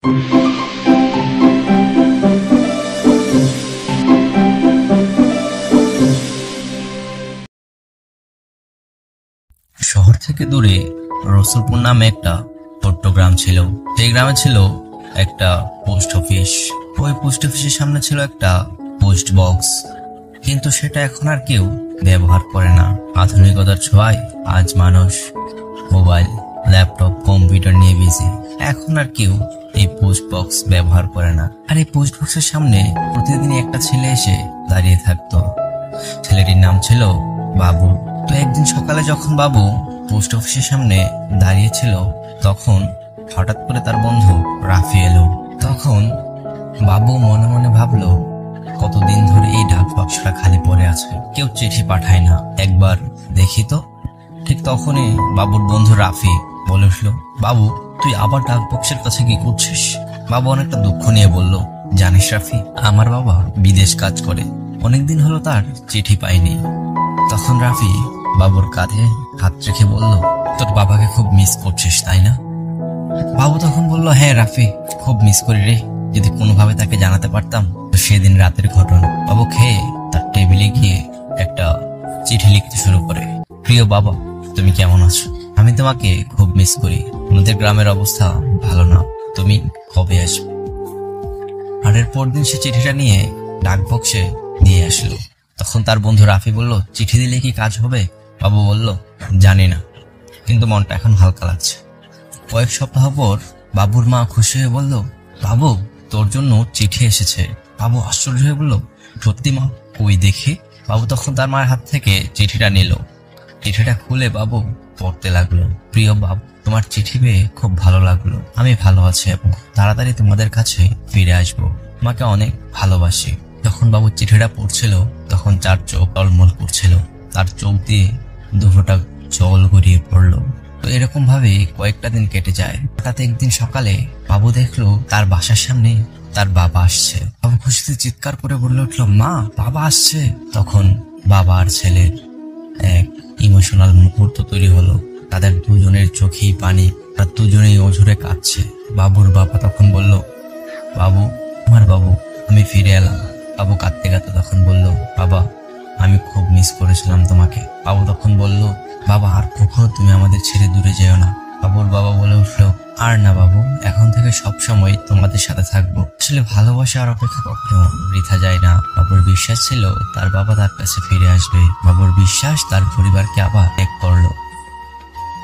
শহর থেকে দূরে রসুলপুর নামে একটা ছোট্ট গ্রাম ছিল। সেই গ্রামে ছিল একটা পোস্ট অফিস। ওই পোস্ট অফিসের সামনে ছিল একটা পোস্ট বক্স, কিন্তু সেটা এখন আর কেউ ব্যবহার করে না। আধুনিকতার ছোঁয়ায় আজ মানুষ মোবাইল, ল্যাপটপ, কম্পিউটার নিয়ে বিজি। এখন আর কেউ এই পোস্ট বক্স ব্যবহার করে না। আর এই পোস্ট বক্সের সামনে প্রতিদিন একটা ছেলে এসে দাঁড়িয়ে থাকতো। ছেলেটির নাম ছিল বাবু। তো একদিন সকালে যখন বাবু পোস্ট অফিসের সামনে দাঁড়িয়েছিল, তখন হঠাৎ করে তার বন্ধু রাফি এলো। তখন বাবু মনে মনে ভাবলো, কতদিন ধরে এই ডাক বাক্সটা খালি পড়ে আছে, কেউ চিঠি পাঠায় না, একবার দেখি তো। ঠিক তখনই বাবুর বন্ধু রাফি বলে উঠলো, বাবু তুই আবার ডাক বক্সের কাছে কি করছিস? বাবু অনেকটা দুঃখ নিয়ে বলল, জানিস রাফি, আমার বাবা বিদেশ কাজ করে, অনেকদিন হলো তার চিঠি পাইনি। তখন রাফি বাবুর কাঁধে হাত রেখে বলল, তোর বাবাকে খুব মিস করছিস তাই না? বাবু তখন বলল, হ্যাঁ রাফি, খুব মিস করি রে, যদি কোনোভাবে তাকে জানাতে পারতাম। তো সেদিন রাতের ঘটনা। বাবু খেয়ে তার টেবিলে গিয়ে একটা চিঠি লিখতে শুরু করে, প্রিয় বাবা, তুমি কেমন আছো? আমি তোমাকে খুব মিস করি, আমাদের গ্রামের অবস্থা ভালো না, তুমি কবে আসবে? আর এর পরদিন সে চিঠিটা নিয়ে ডাক বক্সে দিয়ে আসলো। তখন তার বন্ধু রাফি বলল, চিঠি দিলে কি কাজ হবে? বাবু বলল, জানি না, কিন্তু মনটা এখন হালকা লাগছে। কয়েক সপ্তাহ পর বাবুর মা খুশি হয়ে বলল, বাবু তোর জন্য চিঠি এসেছে। বাবু আশ্চর্য হয়ে বলল, সত্যি মা? ওই দেখি। বাবু তখন তার মায়ের হাত থেকে চিঠিটা নিল। চিঠিটা খুলে বাবু পড়তে লাগলো, প্রিয় বাবু, তোমার চিঠি পেয়ে খুব ভালো লাগলো, আমি ভালো আছি এবং তাড়াতাড়ি তোমাদের কাছে ফিরে আসবো, তোমাকে অনেক ভালোবাসি। যখন বাবু চিঠিটা পড়ছিল তখন তার চোখ টলমল করছিল, তার চোখ দিয়ে দুটোটা জল গড়িয়ে পড়লো। তো এরকম ভাবে কয়েকটা দিন কেটে যায়। হঠাৎ একদিন সকালে বাবু দেখলো তার বাসার সামনে তার বাবা আসছে। বাবু খুশিতে চিৎকার করে বলে উঠলো, মা, বাবা আসছে। তখন বাবা আর ছেলের এক ইমোশনাল মুহূর্ত তৈরি হলো। তাদের দুজনের চোখেই পানি, আর দুজনেই অঝরে কাঁদছে। বাবুর বাবা তখন বলল, বাবু, আমার বাবু, আমি ফিরে এলাম। বাবু কাঁদতে কাঁদতে তখন বলল, বাবা, আমি খুব মিস করেছিলাম তোমাকে। বাবু তখন বলল, বাবা, আর কখনো তুমি আমাদের ছেড়ে দূরে যেও না। বাবুর বাবা বলে উঠলো, আর না বাবু, এখন থেকে সব সময় তোমাদের সাথে থাকবো। আসলে ভালোবাসা আর অপেক্ষা কখনো বৃথা যায় না। বাবুর বিশ্বাস ছিল তার বাবা তার কাছে ফিরে আসবে। বাবুর বিশ্বাস তার পরিবারকে আবার এক করলো।